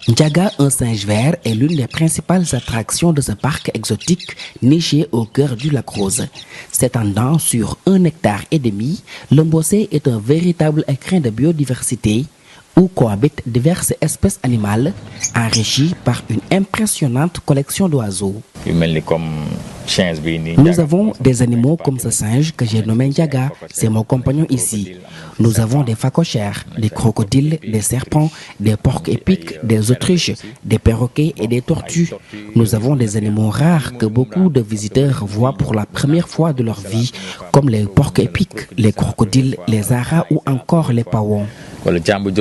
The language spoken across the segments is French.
Ndiaga, un singe vert, est l'une des principales attractions de ce parc exotique niché au cœur du lac Rose. S'étendant sur 1,5 hectare, le Mbossé est un véritable écrin de biodiversité où cohabitent diverses espèces animales enrichies par une impressionnante collection d'oiseaux. Nous avons des animaux comme ce singe que j'ai nommé Ndiaga, c'est mon compagnon ici. Nous avons des phacochères, des crocodiles, des serpents, des porcs épics, des autruches, des perroquets et des tortues. Nous avons des animaux rares que beaucoup de visiteurs voient pour la première fois de leur vie, comme les porcs épics, les crocodiles, les aras ou encore les pawons.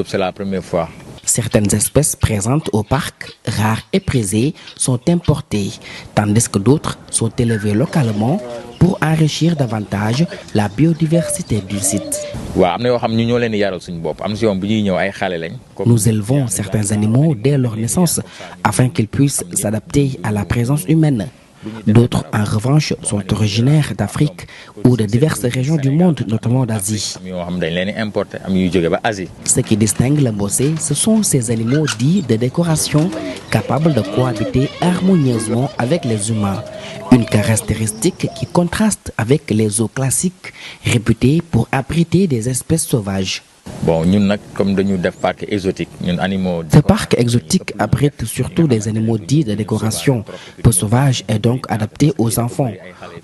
C'est la première fois. Certaines espèces présentes au parc, rares et prisées, sont importées, tandis que d'autres sont élevées localement pour enrichir davantage la biodiversité du site. Nous élevons certains animaux dès leur naissance afin qu'ils puissent s'adapter à la présence humaine. D'autres, en revanche, sont originaires d'Afrique ou de diverses régions du monde, notamment d'Asie. Ce qui distingue le Mbossé, ce sont ces animaux dits de décoration, capables de cohabiter harmonieusement avec les humains. Une caractéristique qui contraste avec les zoos classiques, réputés pour abriter des espèces sauvages. Ce parc exotique abrite surtout des animaux dits de décoration, peu sauvages et donc adaptés aux enfants.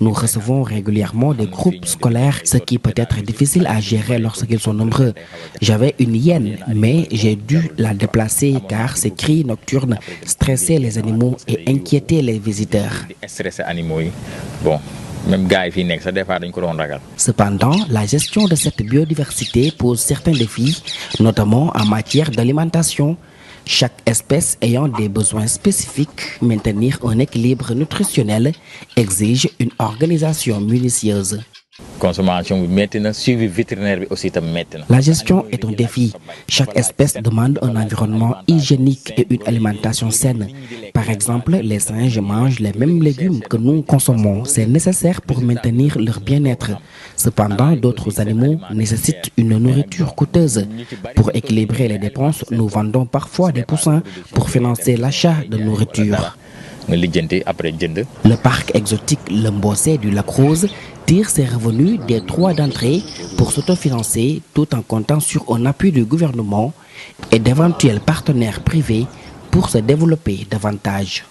Nous recevons régulièrement des groupes scolaires, ce qui peut être difficile à gérer lorsqu'ils sont nombreux. J'avais une hyène, mais j'ai dû la déplacer car ses cris nocturnes stressaient les animaux et inquiétaient les visiteurs. Cependant, la gestion de cette biodiversité pose certains défis, notamment en matière d'alimentation. Chaque espèce ayant des besoins spécifiques, maintenir un équilibre nutritionnel exige une organisation minutieuse. La gestion est un défi. Chaque espèce demande un environnement hygiénique et une alimentation saine. Par exemple, les singes mangent les mêmes légumes que nous consommons. C'est nécessaire pour maintenir leur bien-être. Cependant, d'autres animaux nécessitent une nourriture coûteuse. Pour équilibrer les dépenses, nous vendons parfois des poussins pour financer l'achat de nourriture. Le parc exotique Le Mbossé du lac Rose tire ses revenus des droits d'entrée pour s'autofinancer tout en comptant sur un appui du gouvernement et d'éventuels partenaires privés pour se développer davantage.